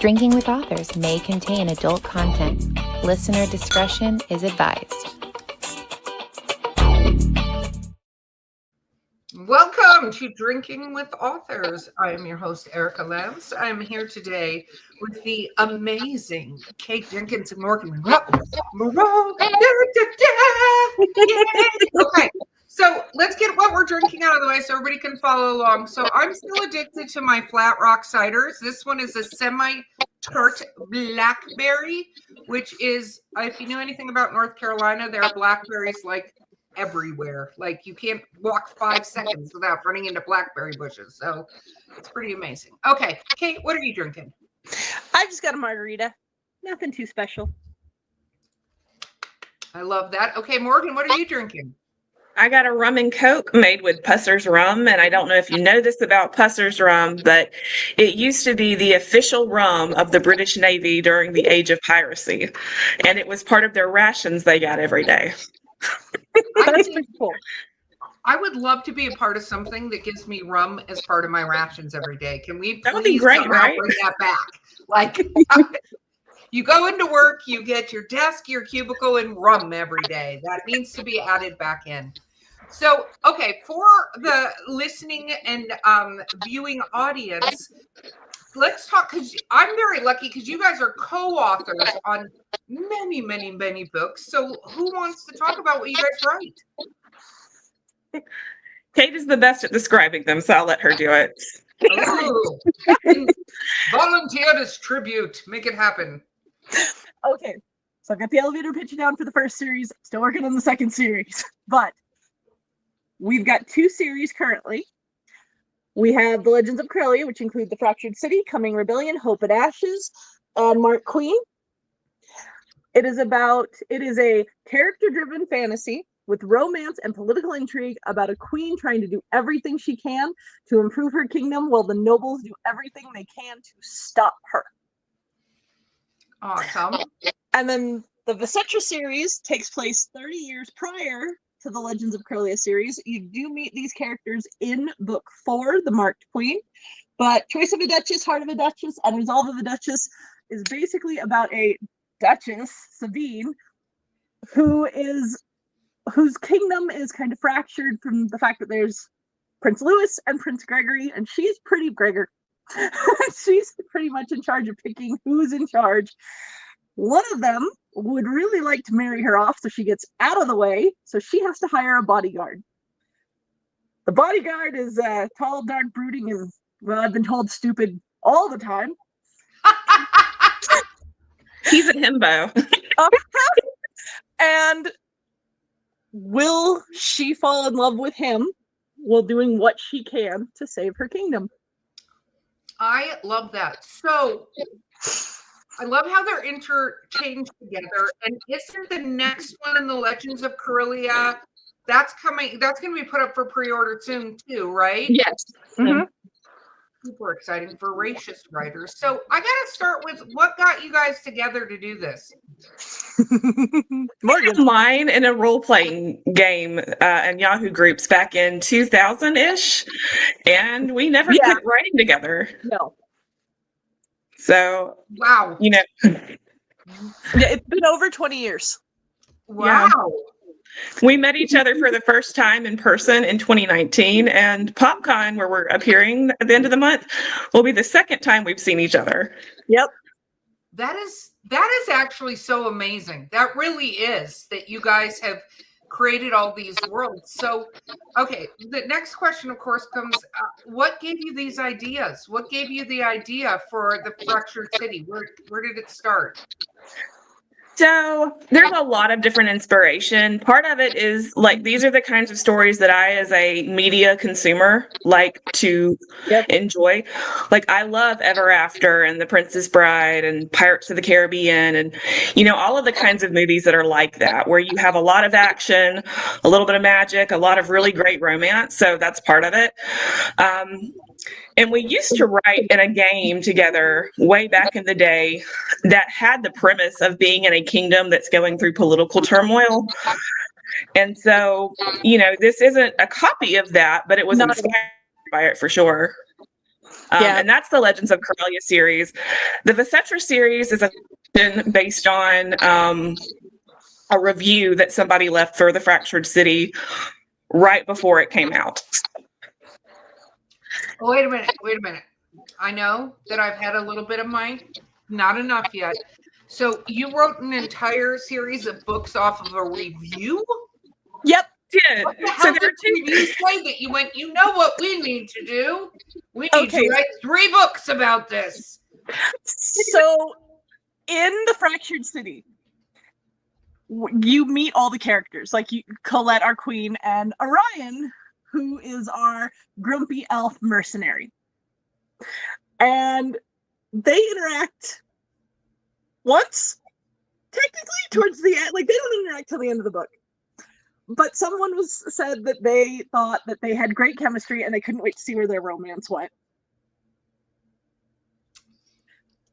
Drinking with Authors may contain adult content. Listener discretion is advised. Welcome to Drinking with Authors. I am your host, Erica Lance. I am here today with the amazing Kate Jenkins and Morgan Moreau. Okay, so let's get what we're drinking out of the way so everybody can follow along. So I'm still addicted to my Flat Rock ciders. This one is a semi-tart blackberry, which is, if you knew anything about North Carolina, there are blackberries like everywhere. Like you can't walk 5 seconds without running into blackberry bushes. So it's pretty amazing. Okay, Kate, what are you drinking? I just got a margarita. Nothing too special. I love that. Okay, Morgan, what are you drinking? I got a rum and coke made with Pusser's rum, and I don't know if you know this about Pusser's rum, but it used to be the official rum of the British Navy during the age of piracy, and it was part of their rations they got every day. That's pretty cool. I would love to be a part of something that gives me rum as part of my rations every day. Can we That would be please great, somehow right? bring that back? Like you go into work, you get your desk, your cubicle, and rum every day. That needs to be added back in. So, okay, for the listening and viewing audience, let's talk, because I'm very lucky because you guys are co-authors on many, many, many books. So who wants to talk about what you guys write? Kate is the best at describing them, so I'll let her do it. Oh, volunteered as tribute. Make it happen. Okay, so I've got the elevator pitch down for the first series. Still working on the second series, but we've got 2 series currently. We have the Legends of Coralia, which include The Fractured City, Coming Rebellion, Hope and Ashes, and Mark Queen. It is a character-driven fantasy with romance and political intrigue about a queen trying to do everything she can to improve her kingdom while the nobles do everything they can to stop her. Awesome. And then the Visetra series takes place 30 years prior to the Legends of Coralia series. You do meet these characters in book 4, The Marked Queen, but Choice of a Duchess, Heart of a Duchess, and Resolve of a Duchess is basically about a Duchess, Sabine, whose kingdom is kind of fractured from the fact that there's Prince Louis and Prince Gregory, and she's pretty Gregor. She's pretty much in charge of picking who's in charge. One of them would really like to marry her off so she gets out of the way, so she has to hire a bodyguard. The bodyguard is tall, dark, brooding, and, well, I've been told stupid all the time. He's a himbo. And will she fall in love with him while doing what she can to save her kingdom? I love that. So I love how they're interchanged together. And isn't the next one in the Legends of Coralia, that's going to be put up for pre-order soon too, right? Yes. Mm-hmm. Super exciting, voracious writers. So I got to start with what got you guys together to do this? Morgan. Online in a role-playing game and Yahoo groups back in 2000-ish, and we never quit writing together. No. So, wow. You know. Yeah, it's been over 20 years. Wow. Yeah. We met each other for the first time in person in 2019, and PopCon, where we're appearing at the end of the month, will be the second time we've seen each other. Yep. That is actually so amazing. That really is, that you guys have created all these worlds. So, okay, the next question, of course, comes, what gave you these ideas? What gave you the idea for the Fractured City? Where did it start? So there's a lot of different inspiration. Part of it is like, these are the kinds of stories that I, as a media consumer, like to enjoy. Like, I love Ever After and The Princess Bride and Pirates of the Caribbean and, you know, all of the kinds of movies that are like that, where you have a lot of action, a little bit of magic, a lot of really great romance. So that's part of it. And we used to write in a game together way back in the day that had the premise of being in a kingdom that's going through political turmoil. And so, you know, this isn't a copy of that, but it was inspired by it for sure. And that's the Legends of Coralia series. The Visetra series is a based on a review that somebody left for the Fractured City right before it came out. Oh, wait a minute. I know that I've had a little bit of mine, not enough yet. So you wrote an entire series of books off of a review? Yep. Did. What the So hell there did are two. you say that you went, you know what we need to do? We need Okay. to write 3 books about this. So in the Fractured City, you meet all the characters, like Colette, our queen, and Orion, who is our grumpy elf mercenary. And they interact once, technically, towards the end. Like, they don't interact till the end of the book. But someone said that they thought that they had great chemistry and they couldn't wait to see where their romance went.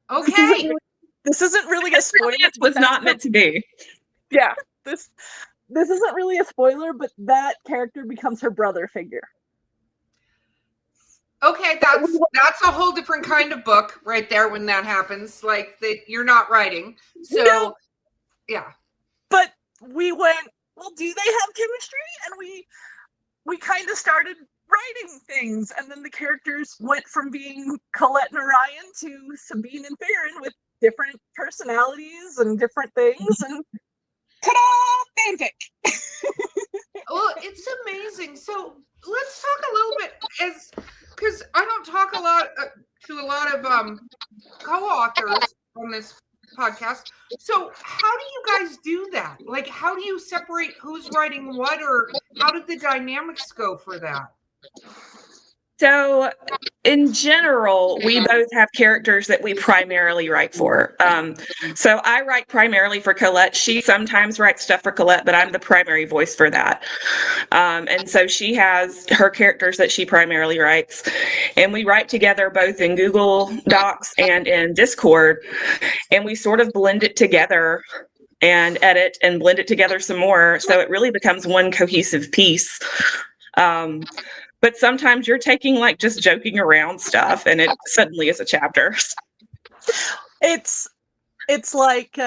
Okay. This isn't really a spoiler. It was not meant to be. Yeah. This isn't really a spoiler, but that character becomes her brother figure. Okay, that's a whole different kind of book right there when that happens. Like, that you're not writing. So, no. Yeah. But we went, well, do they have chemistry? And we kind of started writing things, and then the characters went from being Colette and Orion to Sabine and Farron with different personalities and different things, and ta-da, fanfic. Well, it's amazing. So let's talk a little bit, because I don't talk a lot to a lot of co-authors on this podcast. So how do you guys do that? Like, how do you separate who's writing what, or how did the dynamics go for that? So, in general, we both have characters that we primarily write for. So I write primarily for Colette. She sometimes writes stuff for Colette, but I'm the primary voice for that. And so she has her characters that she primarily writes. And we write together both in Google Docs and in Discord. And we sort of blend it together and edit and blend it together some more. So it really becomes one cohesive piece. But sometimes you're taking like just joking around stuff and it suddenly is a chapter. It's like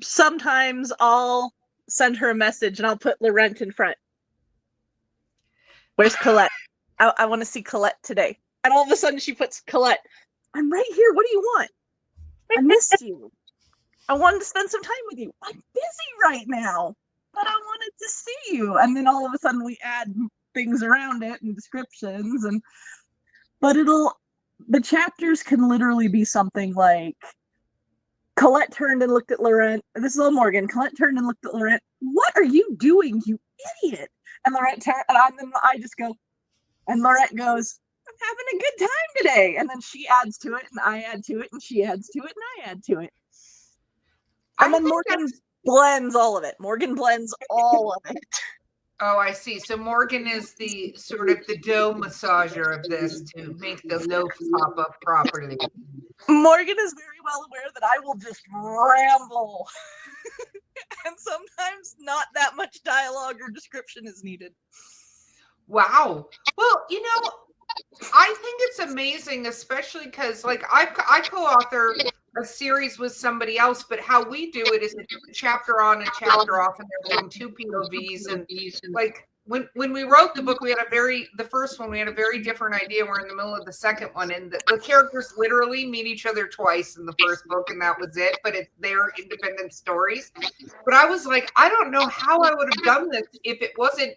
sometimes I'll send her a message and I'll put Laurent in front. Where's Colette? I want to see Colette today. And all of a sudden she puts Colette, I'm right here. What do you want? I missed you. I wanted to spend some time with you. I'm busy right now, but I wanted to see you. And then all of a sudden we add things around it and descriptions, but the chapters can literally be something like Colette turned and looked at Laurent. This is all Morgan. Colette turned and looked at Laurent. What are you doing, you idiot? And Laurent turned, and then I just go, and Laurent goes, I'm having a good time today. And then she adds to it, and I add to it, and she adds to it, and I add to it. And then Morgan blends all of it. Morgan blends all of it. Oh, I see. So Morgan is the sort of the dough massager of this to make the loaf pop up properly. Morgan is very well aware that I will just ramble. And sometimes not that much dialogue or description is needed. Wow. Well, I think it's amazing, especially because, like, I co-author a series with somebody else, but how we do it is a chapter on and chapter off, and they're from 2 POVs. And like when we wrote the book, the first one, we had a very different idea. We're in the middle of the second one, and the characters literally meet each other twice in the first book, and that was it. But it's their independent stories. But I was like, I don't know how I would have done this if it wasn't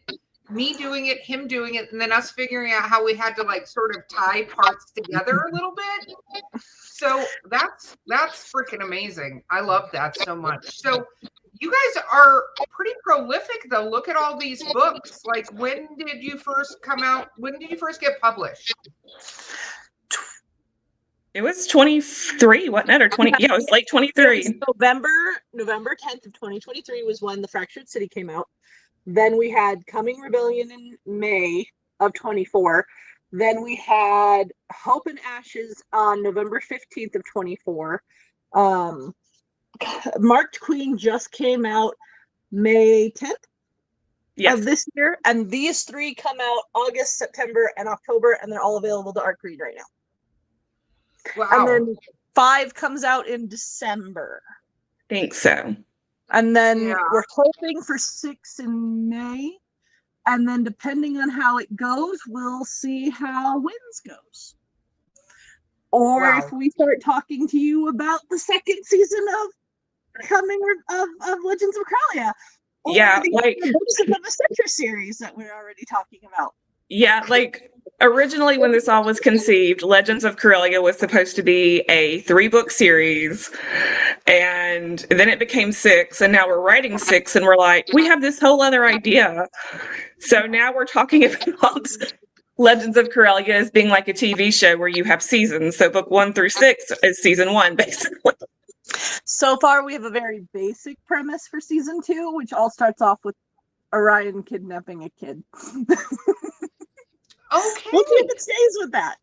me doing it, him doing it, and then us figuring out how we had to like sort of tie parts together a little bit. So that's freaking amazing. I love that so much. So you guys are pretty prolific though. Look at all these books. Like, when did you first come out? When did you first get published? It was 23, wasn't it? Or 20? Yeah, it was late 23. November 10th of 2023 was when The Fractured City came out. Then we had Coming Rebellion in May of 24. Then we had Hope and Ashes on November 15th of 24. Marked Queen just came out May 10th. of this year, and these 3 come out August, September, and October, and they're all available to Arc Read right now. Wow. And then 5 comes out in December. Think so. And then we're hoping for 6 in May. And then depending on how it goes, we'll see how Winds goes. Or if we start talking to you about the 2nd season of Legends of Coralia. Or the books of the Citrus series that we're already talking about. Yeah, like originally when this all was conceived, Legends of Coralia was supposed to be a 3-book series, and then it became 6, and now we're writing 6, and we're like, we have this whole other idea. So now we're talking about Legends of Coralia as being like a TV show where you have seasons. So book 1 through 6 is season 1, basically. So far, we have a very basic premise for season 2, which all starts off with Orion kidnapping a kid. Okay. We'll see if it stays with that.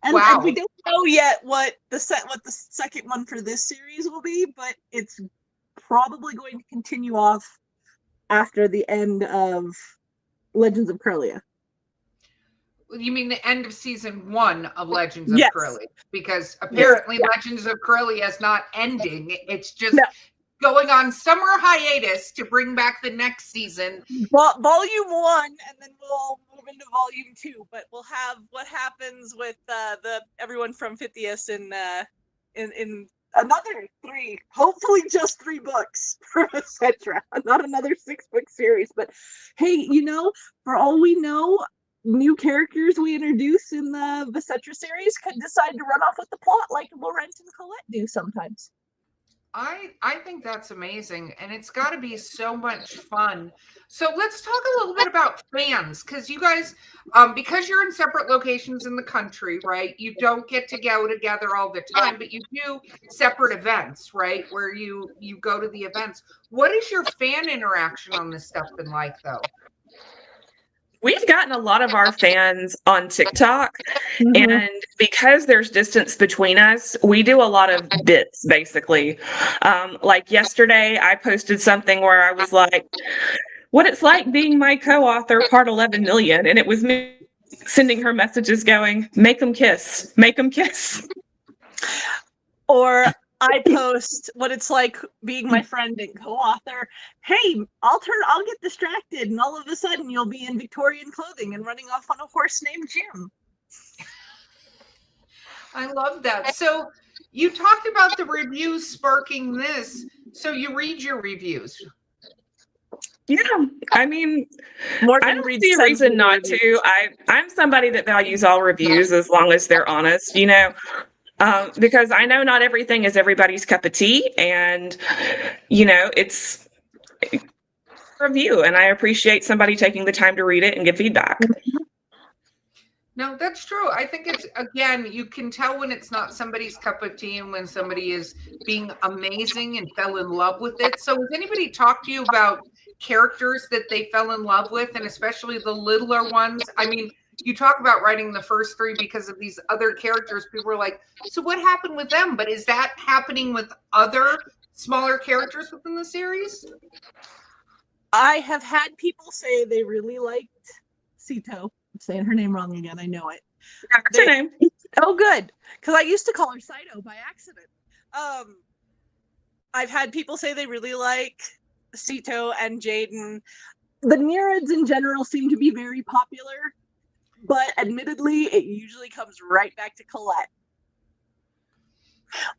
And we don't know yet what the second one for this series will be, but it's probably going to continue off after the end of Legends of Coralia. You mean the end of season 1 of Legends of Coralia? Because apparently Legends of Coralia is not ending. It's just going on summer hiatus to bring back the next season. Volume 1, and then we'll move into volume 2. But we'll have what happens with the everyone from Pythias in another 3, hopefully just 3 books for etc. Not another 6-book series. But hey, for all we know, new characters we introduce in the Vicetra series could decide to run off with the plot like Laurent and Colette do sometimes. I think that's amazing, and it's got to be so much fun. So let's talk a little bit about fans, because you guys, because you're in separate locations in the country, right? You don't get to go together all the time, but you do separate events, right? Where you go to the events. What is your fan interaction on this stuff been like, though? We've gotten a lot of our fans on TikTok, and because there's distance between us, we do a lot of bits, basically. Like yesterday, I posted something where I was like, what it's like being my co-author, part 11 million, and it was me sending her messages going, make them kiss, make them kiss. Or I post what it's like being my friend and co-author. Hey, I'll get distracted, and all of a sudden you'll be in Victorian clothing and running off on a horse named Jim. I love that. So you talked about the reviews sparking this. So you read your reviews. Yeah, I mean, I don't see a reason not to. I'm somebody that values all reviews as long as they're honest, because I know not everything is everybody's cup of tea, and it's a review, and I appreciate somebody taking the time to read it and give feedback. No, that's true. I think it's, again, you can tell when it's not somebody's cup of tea and when somebody is being amazing and fell in love with it. So has anybody talked to you about characters that they fell in love with, and especially the littler ones? I mean, you talk about writing the first 3 because of these other characters. People are like, so what happened with them? But is that happening with other smaller characters within the series? I have had people say they really liked Sito. I'm saying her name wrong again. I know it. That's her name. Oh, good. Because I used to call her Sito by accident. I've had people say they really like Sito and Jaden. The Nereids in general seem to be very popular, but admittedly, it usually comes right back to Colette.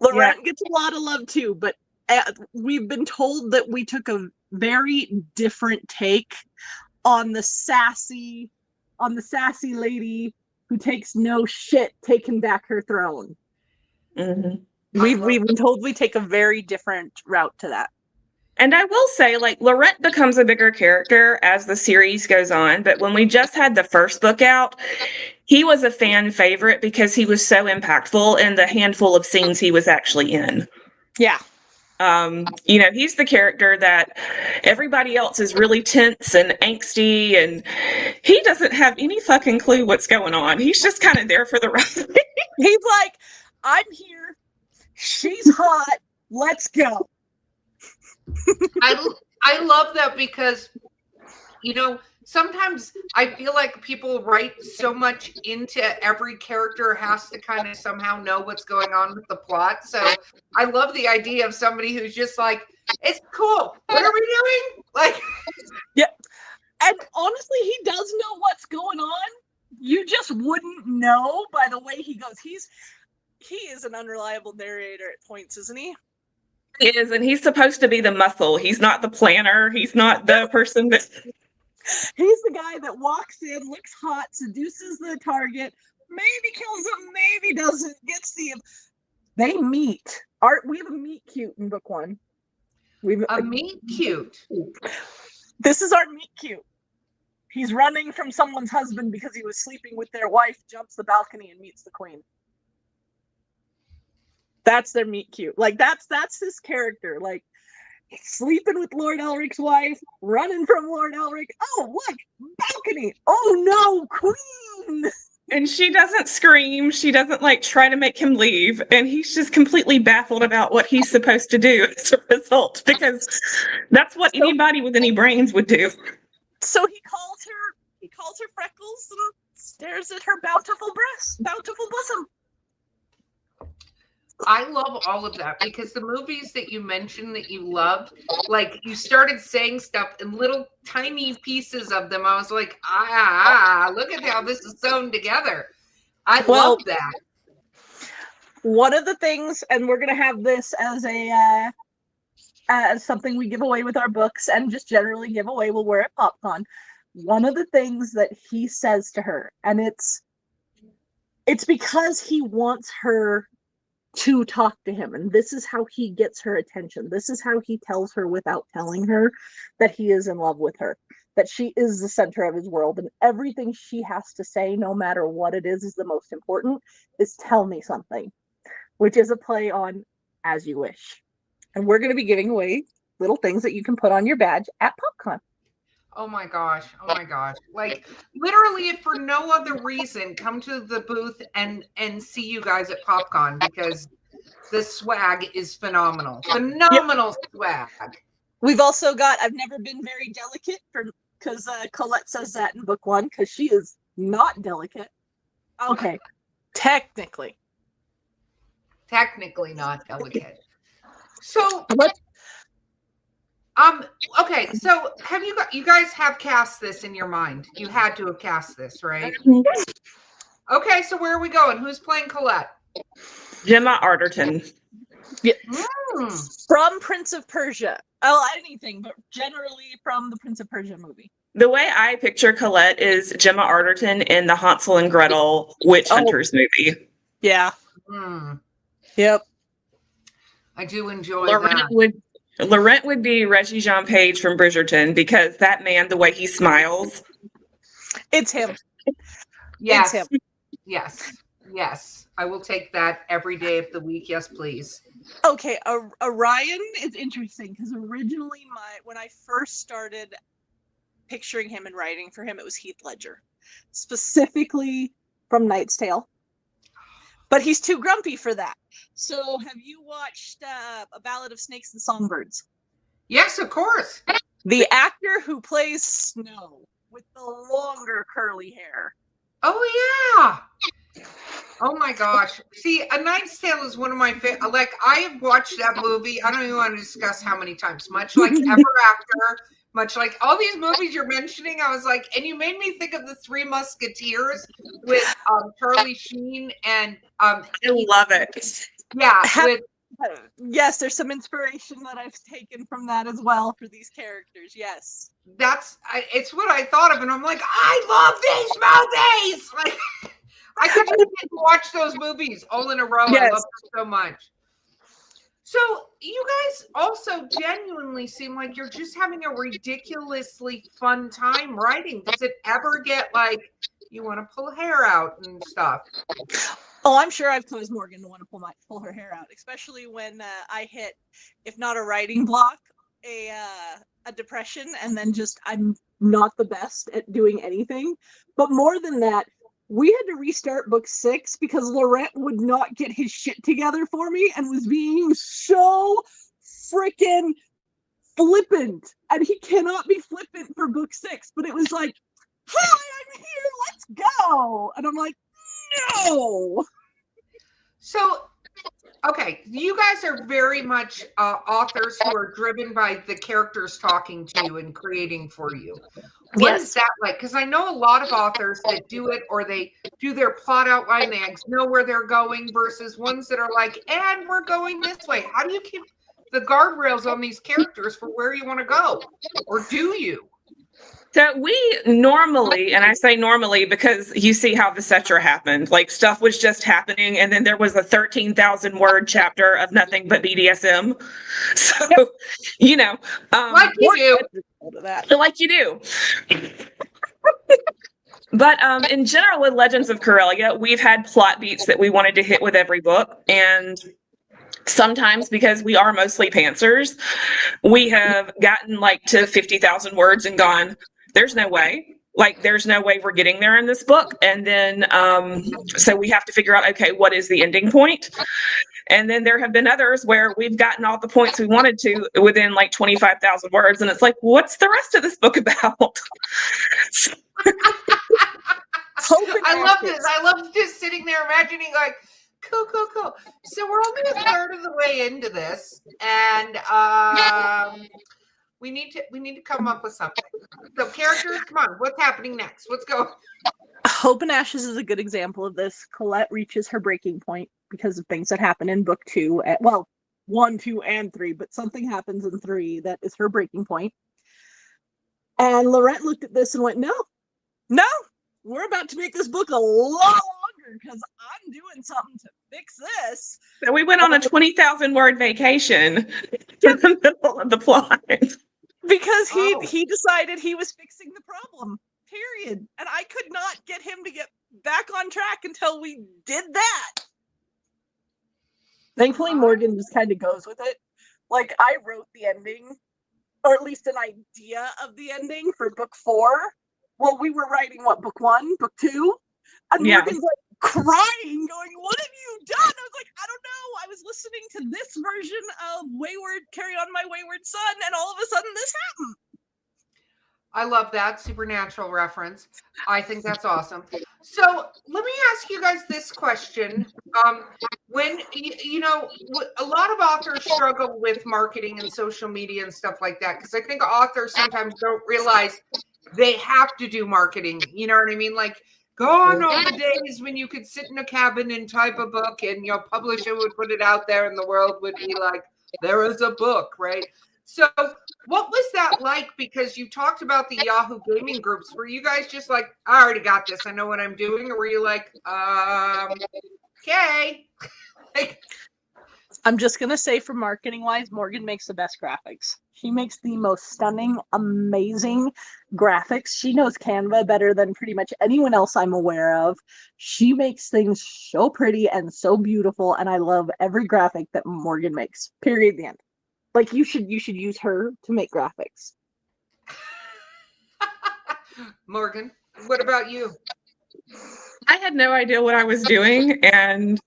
Laurent gets a lot of love too, but we've been told that we took a very different take on the sassy lady who takes no shit taking back her throne. We've been told we take a very different route to that. And I will say, like, Laurent becomes a bigger character as the series goes on, but when we just had the first book out, he was a fan favorite because he was so impactful in the handful of scenes he was actually in. Yeah. He's the character that everybody else is really tense and angsty, and he doesn't have any fucking clue what's going on. He's just kind of there for the ride. He's like, I'm here. She's hot. Let's go. I love that, because sometimes I feel like people write so much into every character has to kind of somehow know what's going on with the plot. So I love the idea of somebody who's just like, it's cool. What are we doing? Like, yeah. And honestly, he does know what's going on. You just wouldn't know by the way he goes. He is an unreliable narrator at points, isn't he? He is, and he's supposed to be the muscle. He's not the planner. He's not the person that. He's the guy that walks in, looks hot, seduces the target, maybe kills him, maybe doesn't, gets the. They meet. We have a meet cute in book 1. A meet cute. This is our meet cute. He's running from someone's husband because he was sleeping with their wife, jumps the balcony and meets the queen. That's their meet cute. Like that's his character. Like sleeping with Lord Elric's wife, running from Lord Elric. Oh, look, balcony. Oh no, queen. And she doesn't scream. She doesn't like try to make him leave. And he's just completely baffled about what he's supposed to do as a result, because that's what anybody with any brains would do. So he calls her freckles and stares at her bountiful bosom. I love all of that because the movies that you mentioned that you loved, like you started saying stuff in little tiny pieces of them. I was like, look at how this is sewn together. I love that. One of the things, and we're going to have this as something we give away with our books and just generally give away while we're at PopCon. One of the things that he says to her, and it's because he wants her to talk to him, and this is how he gets her attention. This is how he tells her without telling her that he is in love with her, that she is the center of his world, and everything she has to say, no matter what it is the most important, is tell me something, which is a play on as you wish. And we're going to be giving away little things that you can put on your badge at PopCon. Oh my gosh. Like literally, if for no other reason, come to the booth and see you guys at PopCon because the swag is phenomenal. Phenomenal swag. We've also got, I've never been very delicate because Colette says that in book 1 because she is not delicate. Okay. Technically not delicate. So okay, so have you guys have cast this in your mind? You had to have cast this, right? Okay, so where are we going? Who's playing Colette? Gemma Arterton. Yeah. From Prince of Persia. Oh, anything, but generally from the Prince of Persia movie. The way I picture Colette is Gemma Arterton in the Hansel and Gretel Witch Hunters movie. Yeah. Yep. I do enjoy that. Laurent would be Reggie Jean Page from Bridgerton because that man, the way he smiles. It's him. Yes. It's him. Yes. I will take that every day of the week. Yes, please. Okay. Orion is interesting because originally when I first started picturing him and writing for him, it was Heath Ledger, specifically from Knight's Tale. But he's too grumpy for that. So have you watched A Ballad of Snakes and Songbirds? Yes, of course. The actor who plays Snow with the longer curly hair. Oh, yeah. Oh, my gosh. See, A Knight's Tale is one of my favorite. Like, I have watched that movie. I don't even want to discuss how many times. Much like Ever After, much like all these movies you're mentioning, I was like, and you made me think of the Three Musketeers with Charlie Sheen and I love it. Yeah. Yes, there's some inspiration that I've taken from that as well for these characters. Yes. It's what I thought of, and I'm like, I love these movies. Like, I could just watch those movies all in a row. Yes. I love them so much. So you guys also genuinely seem like you're just having a ridiculously fun time writing. Does it ever get like you want to pull hair out and stuff? Oh, I'm sure I've caused Morgan to want to pull her hair out, especially when I hit, if not a writing block, a depression, and then just I'm not the best at doing anything. But more than that, we had to restart book 6 because Laurent would not get his shit together for me and was being so freaking flippant, and he cannot be flippant for book 6. But it was like, hi, I'm here, let's go. And I'm like, no. So, okay, you guys are very much authors who are driven by the characters talking to you and creating for you. What is that like? Because I know a lot of authors that do it, or they do their plot outline, they know where they're going, versus ones that are like, and we're going this way. How do you keep the guardrails on these characters for where you want to go? Or do you? So we normally, and I say normally because you see how the Cetra happened, like stuff was just happening, and then there was a 13,000 word chapter of nothing but BDSM. So, you know, like you do. Like you do. But in general, with Legends of Coralia, we've had plot beats that we wanted to hit with every book, and sometimes, because we are mostly pantsers, we have gotten like to 50,000 words and gone, there's no way. Like, there's no way we're getting there in this book. And then, so we have to figure out, okay, what is the ending point? And then there have been others where we've gotten all the points we wanted to within like 25,000 words. And it's like, what's the rest of this book about? I love this. I love just sitting there imagining like, cool. So we're only a third of the way into this, and we need to come up with something. So characters, come on, what's happening next? Let's go. Hope and Ashes is a good example of this. Colette reaches her breaking point because of things that happen in book 2. Well, 1, 2, and 3, but something happens in 3 that is her breaking point. And Lorette looked at this and went, no, we're about to make this book a lot longer because I'm doing something to fix this. So we went on a 20,000 word vacation in the middle of the plot. Because he decided he was fixing the problem, period. And I could not get him to get back on track until we did that. Thankfully, Morgan just kind of goes with it. Like, I wrote the ending, or at least an idea of the ending for book 4. Well, we were writing, book 1, book 2? And Morgan's like crying, going, what have you done? I was like, I don't know. I was listening to this version of Carry On My Wayward Son, and all of a sudden this happened. I love that Supernatural reference. I think that's awesome. So let me ask you guys this question. When, you know, a lot of authors struggle with marketing and social media and stuff like that, because I think authors sometimes don't realize they have to do marketing. You know what I mean? Like, gone are the days when you could sit in a cabin and type a book and your publisher would put it out there and the world would be like, there is a book, right? So what was that like? Because you talked about the Yahoo gaming groups. Were you guys just like, I already got this, I know what I'm doing? Or were you like, okay. Like, I'm just going to say, for marketing wise, Morgan makes the best graphics. She makes the most stunning, amazing graphics. She knows Canva better than pretty much anyone else I'm aware of. She makes things so pretty and so beautiful, and I love every graphic that Morgan makes. Period. The end. Like, you should use her to make graphics. Morgan, what about you? I had no idea what I was doing, and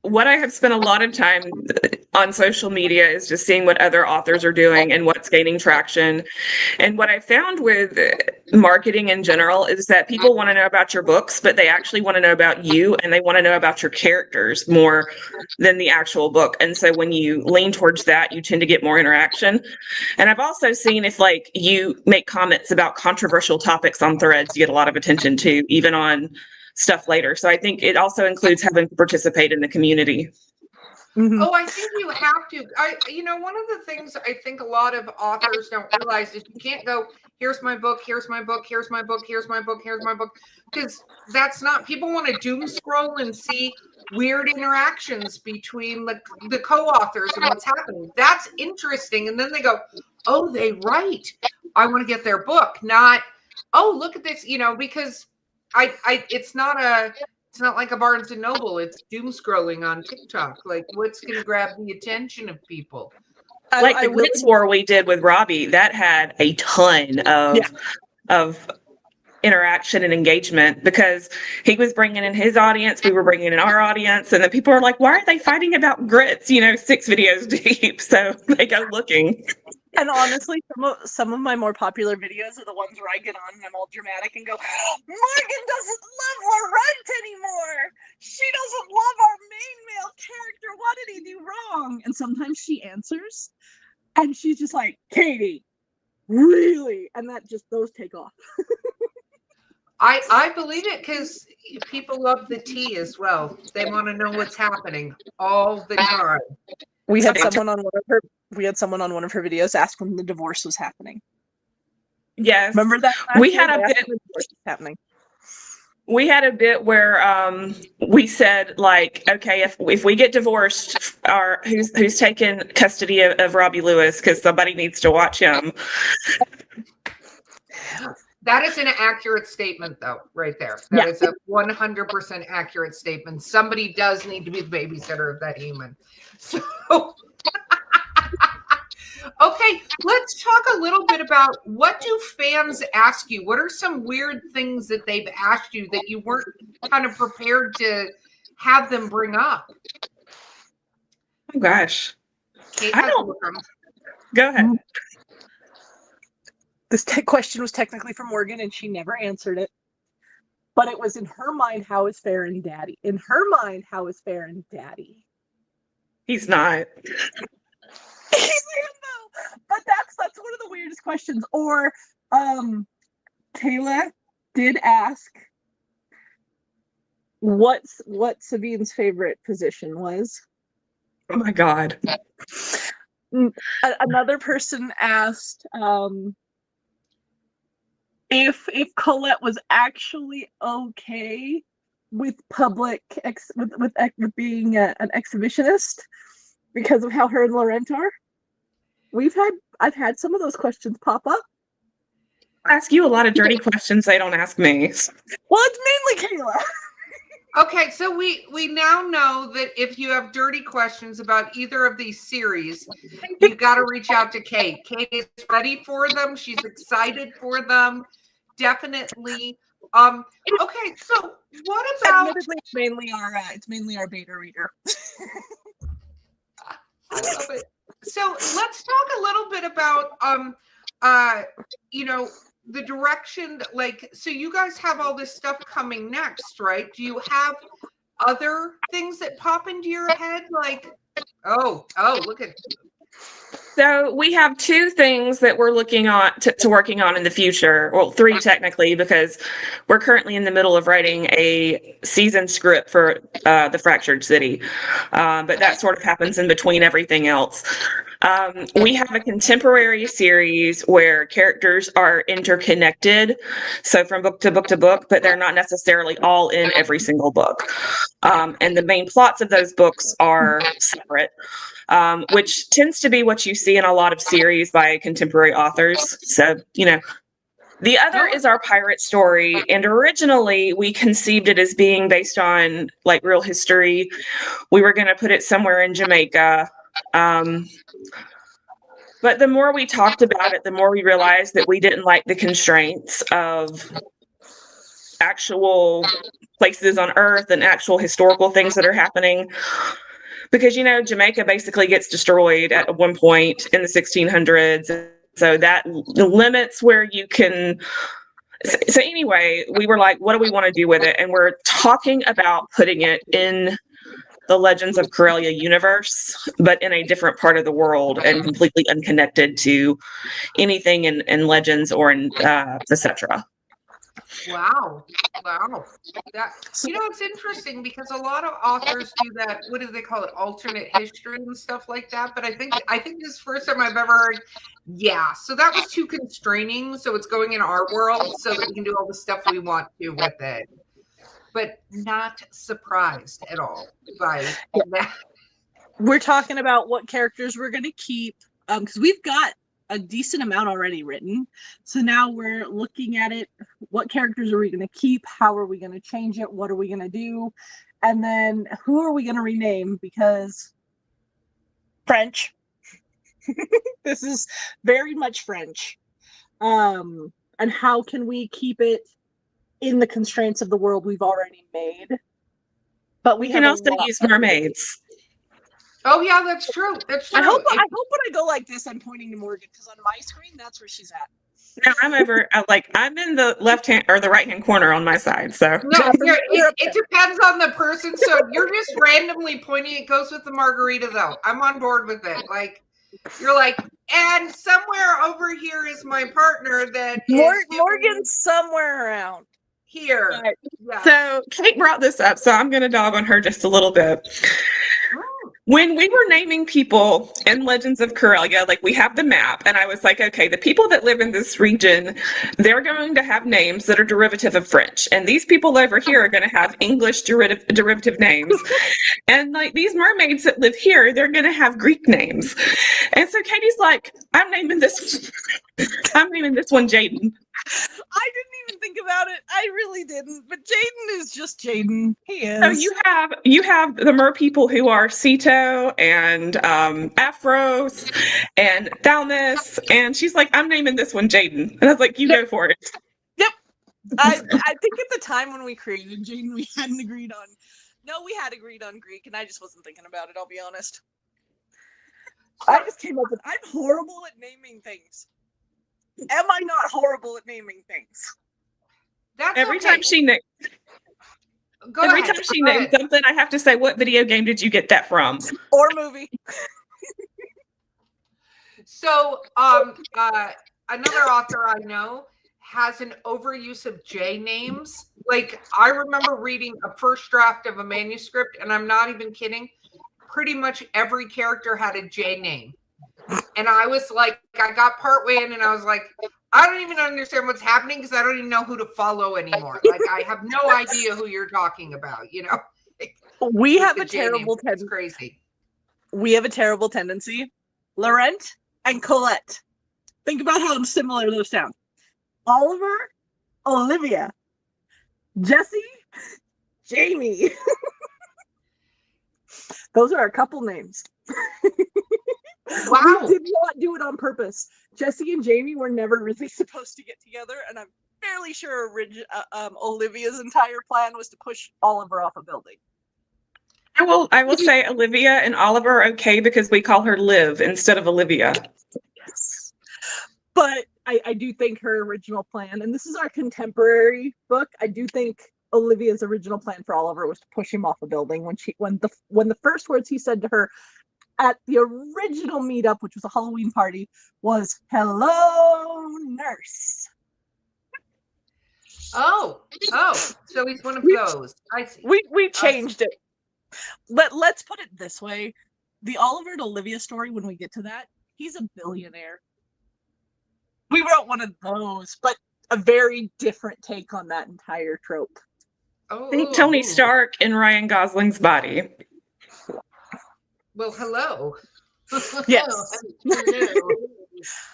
what I have spent a lot of time on social media is just seeing what other authors are doing and what's gaining traction. And what I found with marketing in general is that people want to know about your books, but they actually want to know about you, and they want to know about your characters more than the actual book. And so when you lean towards that, you tend to get more interaction. And I've also seen if like you make comments about controversial topics on threads, you get a lot of attention too, even on stuff later. So I think it also includes having to participate in the community. Mm-hmm. Oh, I think you have to. You know, one of the things I think a lot of authors don't realize is you can't go, here's my book, here's my book, here's my book, here's my book, here's my book. Because that's not, people want to doom scroll and see weird interactions between the co-authors and what's happening. That's interesting. And then they go, oh, they write. I want to get their book. Not, oh, look at this, you know, because it's not like a Barnes and Noble. It's doom scrolling on TikTok. Like, what's going to grab the attention of people? Like the Grits War we did with Robbie, that had a ton of interaction and engagement because he was bringing in his audience, we were bringing in our audience, and then people are like, why are they fighting about grits, 6 videos deep? So they go looking. And honestly, some of my more popular videos are the ones where I get on and I'm all dramatic and go, Morgan doesn't love Laurent anymore. She doesn't love our main male character. What did he do wrong? And sometimes she answers and she's just like, Katie, really? And those take off. I believe it because people love the tea as well. They want to know what's happening all the time. We had someone on one of her videos ask when the divorce was happening. Yes. Remember that? We had a bit happening. We had a bit where we said, like, okay, if we get divorced, who's taking custody of Robbie Lewis, because somebody needs to watch him. That is an accurate statement, though, right there. That is a 100% accurate statement. Somebody does need to be the babysitter of that human. So, okay, let's talk a little bit about what do fans ask you? What are some weird things that they've asked you that you weren't kind of prepared to have them bring up? Oh, gosh. Kate, Go ahead. This question was technically for Morgan, and she never answered it. But it was in her mind, how is Farron daddy? In her mind, how is Farron daddy? He's not. He's no. But that's one of the weirdest questions. Or Kayla did ask what Sabine's favorite position was. Oh my God. Another person asked if Colette was actually okay with public with being an exhibitionist because of how her and Laurent are. I've had some of those questions pop up. I ask you a lot of dirty questions they don't ask me. Well, it's mainly Kayla. Okay, so we now know that if you have dirty questions about either of these series, you got to reach out to Kate. Kate is ready for them. She's excited for them. Definitely. Okay, so what about? Admittedly, it's mainly our beta reader. I love it. So let's talk a little bit about the direction, like, so you guys have all this stuff coming next, right? Do you have other things that pop into your head? Like, oh, look at. So we have two things that we're looking on to working on in the future. Well, three technically, because we're currently in the middle of writing a season script for the Fractured City. But that sort of happens in between everything else. We have a contemporary series where characters are interconnected, so from book to book to book, but they're not necessarily all in every single book. And the main plots of those books are separate, which tends to be what you see in a lot of series by contemporary authors. So, the other is our pirate story, and originally we conceived it as being based on like real history. We were going to put it somewhere in Jamaica. But the more we talked about it, the more we realized that we didn't like the constraints of actual places on Earth and actual historical things that are happening. Because, Jamaica basically gets destroyed at one point in the 1600s. So that limits where you can. So anyway, we were like, what do we want to do with it? And we're talking about putting it in the Legends of Coralia universe, but in a different part of the world and completely unconnected to anything in Legends or in etc. Wow. That, it's interesting because a lot of authors do that. What do they call it? Alternate history and stuff like that. But I think this is the first time I've ever heard. Yeah. So that was too constraining. So it's going in our world so that we can do all the stuff we want to with it. But not surprised at all by that. We're talking about what characters we're going to keep because we've got a decent amount already written. So now we're looking at it. What characters are we going to keep? How are we going to change it? What are we going to do? And then who are we going to rename? Because French. This is very much French. And how can we keep it in the constraints of the world we've already made? But we can also use mermaids. Oh yeah, that's true. That's true. I hope when I go like this, I'm pointing to Morgan, because on my screen, that's where she's at. No, I'm over. I'm in the left hand or the right hand corner on my side. So No, Yeah, it depends on the person. So you're just randomly pointing. It goes with the margarita, though. I'm on board with it. Like you're like, and somewhere over here is my partner that is Morgan's somewhere around here. Right. Yeah. So Kate brought this up, so I'm going to dog on her just a little bit. When we were naming people in Legends of Coralia, like we have the map, and I was like, okay, the people that live in this region, they're going to have names that are derivative of French, and these people over here are going to have English derivative names, and like these mermaids that live here, they're going to have Greek names. And so Katie's like, I'm naming this one Jaden. I didn't even think about it. I really didn't. But Jaden is just Jaden. He is. So you have the mer people who are Ceto and Afros and Thalmus, and she's like, I'm naming this one Jaden. And I was like, you go for it. Yep. I think at the time when we created Jaden, we hadn't agreed on. No, we had agreed on Greek, and I just wasn't thinking about it. I'll be honest. I just came up with. I'm horrible at naming things. Am I not horrible at naming things? That's Every okay. time she names something, I have to say, what video game did you get that from? Or movie. So, another author I know has an overuse of J names. Like, I remember reading a first draft of a manuscript, and I'm not even kidding. Pretty much every character had a J name. And I was like, I got partway in, and I was like, I don't even understand what's happening because I don't even know who to follow anymore. Like, I have no idea who you're talking about, you know? We have a terrible tendency. It's crazy. We have a terrible tendency. Laurent and Colette. Think about how similar those sound. Oliver, Olivia, Jesse, Jamie. Those are a couple names. Wow. We did not do it on purpose. Jesse and Jamie were never really supposed to get together, and I'm fairly sure Olivia's entire plan was to push Oliver off a building. I will say Olivia and Oliver are okay because we call her Liv instead of Olivia. Yes. But I do think her original plan, and this is our contemporary book, I do think Olivia's original plan for Oliver was to push him off a building when the first words he said to her at the original meetup, which was a Halloween party, was "Hello, nurse." Oh, so he's one of those. I see. We changed it. Let's put it this way: the Oliver and Olivia story, when we get to that, he's a billionaire. We wrote one of those, but a very different take on that entire trope. Think Tony Stark in Ryan Gosling's body. Well, hello. Yes.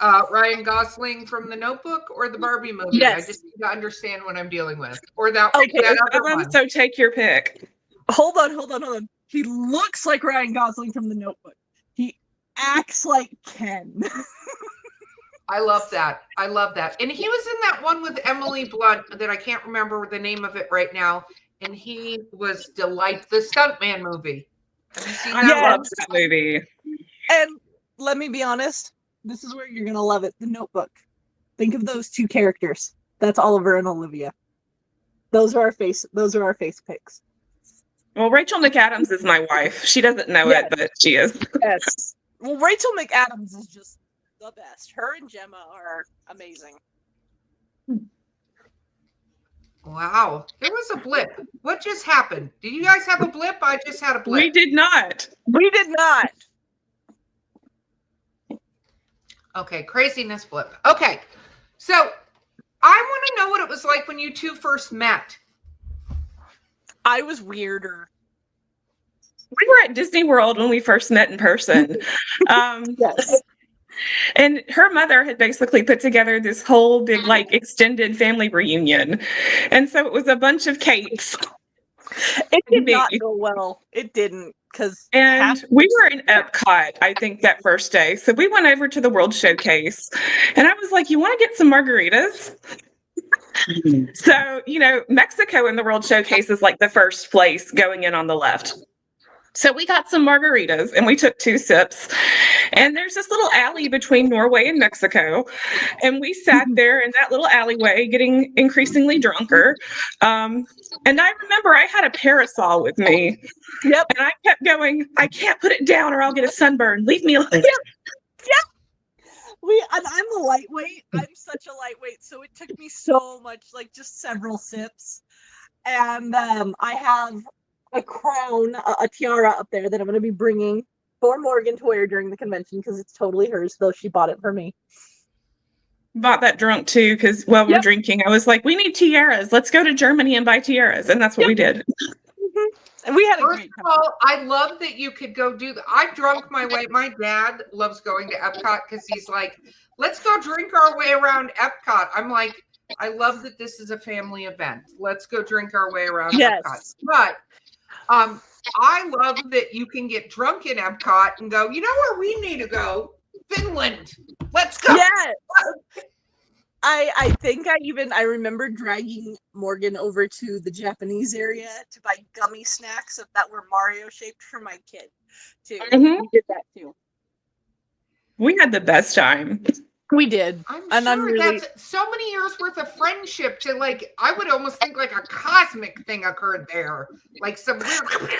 Ryan Gosling from The Notebook or the Barbie movie? Yes. I just need to understand what I'm dealing with. Or that, Okay, that other one. So take your pick. Hold on. He looks like Ryan Gosling from The Notebook. He acts like Ken. I love that. And he was in that one with Emily Blunt that I can't remember the name of it right now. And he was the Stuntman movie. Have you seen that? I love that movie. And let me be honest, this is where you're gonna love it. The Notebook. Think of those two characters. That's Oliver and Olivia. Those are our face picks. Well, Rachel McAdams is my wife. She doesn't know it, but she is. Yes. Well, Rachel McAdams is just the best. Her and Gemma are amazing. Wow. There was a blip. What just happened? Did you guys have a blip? I just had a blip. We did not. Okay, craziness blip. Okay. So I want to know what it was like when you two first met. I was weirder. We were at Disney World when we first met in person. Yes. And her mother had basically put together this whole big, extended family reunion. And so it was a bunch of Kates. It did not go well. It didn't. And we were in Epcot, I think, that first day. So we went over to the World Showcase. And I was like, you want to get some margaritas? So, Mexico in the World Showcase is like the first place going in on the left. So we got some margaritas and we took 2 sips. And there's this little alley between Norway and Mexico. And we sat there in that little alleyway getting increasingly drunker. And I remember I had a parasol with me. Yep. And I kept going, I can't put it down or I'll get a sunburn. Leave me alone. Yep. And I'm a lightweight. I'm such a lightweight. So it took me so much, like just several sips. And I have a crown, a tiara up there that I'm going to be bringing for Morgan to wear during the convention because it's totally hers, though she bought it for me. Bought that drunk too because while we were drinking, I was like, we need tiaras. Let's go to Germany and buy tiaras. And that's what we did. And we had a First great of all, I love that you could go do that. I've drunk my way. My dad loves going to Epcot because he's like, let's go drink our way around Epcot. I'm like, I love that this is a family event. Let's go drink our way around Epcot. But I love that you can get drunk in Epcot and go, you know where we need to go? Finland. Let's go. Yes. I think I remember dragging Morgan over to the Japanese area to buy gummy snacks that were Mario shaped for my kid too. Mm-hmm. We did that too. We had the best time. We did. I'm sure that's so many years worth of friendship to like, I would almost think like a cosmic thing occurred there. Like some weird,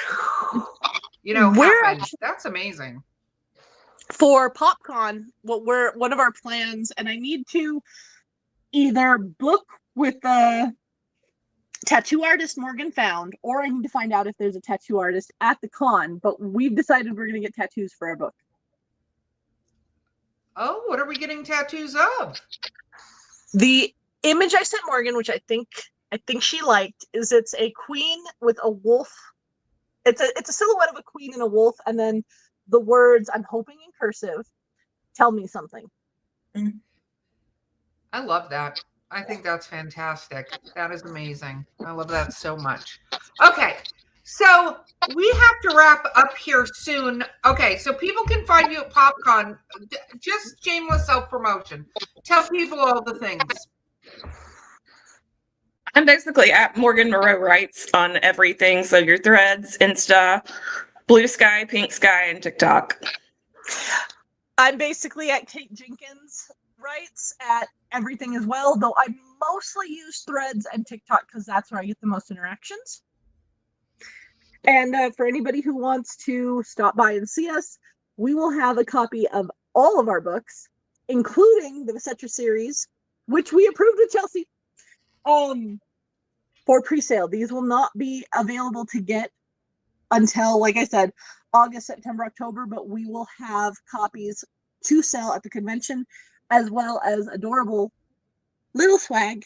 happened. That's amazing. For PopCon, one of our plans, and I need to either book with the tattoo artist Morgan found, or I need to find out if there's a tattoo artist at the con, but we've decided we're going to get tattoos for our book. Oh, what are we getting tattoos of? The image I sent Morgan, which I think she liked, is it's a queen with a wolf. It's a silhouette of a queen and a wolf, and then the words, I'm hoping in cursive, tell me something. I love that. I think that's fantastic. That is amazing. I love that so much. Okay. So we have to wrap up here soon. Okay, so people can find you at PopCon. Just shameless self-promotion. Tell people all the things. I'm basically at Morgan Moreau Writes on everything. So your Threads, Insta, Blue Sky, Pink Sky, and TikTok. I'm basically at Kate Jenkins Writes at everything as well, though I mostly use Threads and TikTok because that's where I get the most interactions. And for anybody who wants to stop by and see us, we will have a copy of all of our books, including the Visetra series, which we approved with Chelsea, for pre-sale. These will not be available to get until, like I said, August, September, October, but we will have copies to sell at the convention, as well as adorable little swag.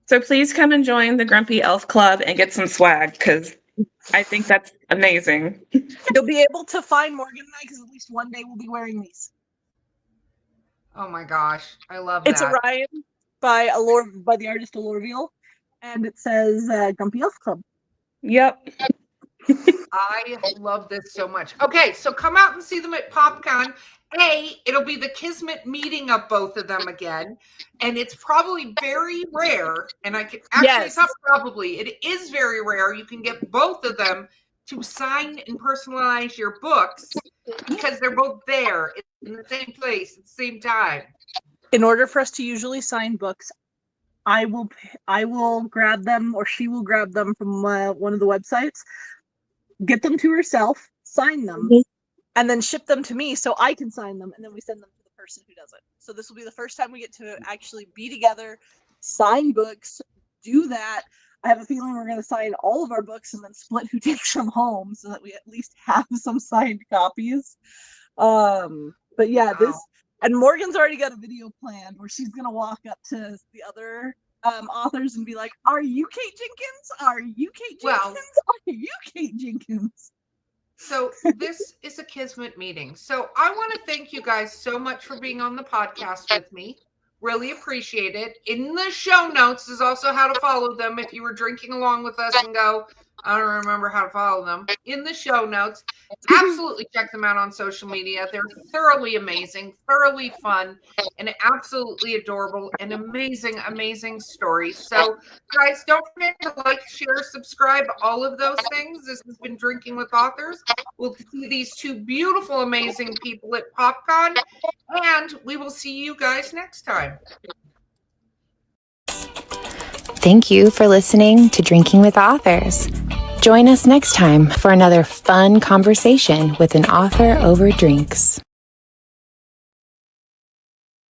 So please come and join the Grumpy Elf Club and get some swag because I think that's amazing. You'll be able to find Morgan and I because at least one day we'll be wearing these. Oh my gosh, I love that. It's Orion by the artist Alorville, and it says Grumpy Elf Club. Yep. I love this so much. Okay, so come out and see them at PopCon. It'll be the Kismet meeting of both of them again. And it's probably very rare. And I can actually, it's not probably, it is very rare. You can get both of them to sign and personalize your books because they're both there in the same place at the same time. In order for us to usually sign books, I will grab them, or she will grab them from one of the websites, get them to herself, sign them, and then ship them to me so I can sign them, and then we send them to the person who does it. So this will be the first time we get to actually be together, sign books, do that. I have a feeling we're going to sign all of our books and then split who takes them home so that we at least have some signed copies. But yeah, this, and Morgan's already got a video planned where she's going to walk up to the other authors and be like, are you Kate Jenkins? Are you Kate Jenkins? Are you Kate Jenkins? So this is a Kismet meeting. So I want to thank you guys so much for being on the podcast with me. Really appreciate it. In the show notes is also how to follow them if you were drinking along with us and go, I don't remember how to follow them, in the show notes. Absolutely check them out on social media. They're thoroughly amazing, thoroughly fun, and absolutely adorable, and amazing, amazing stories. So, guys, don't forget to like, share, subscribe, all of those things. This has been Drinking with Authors. We'll see these two beautiful, amazing people at PopCon, and we will see you guys next time. Thank you for listening to Drinking with Authors. Join us next time for another fun conversation with an author over drinks.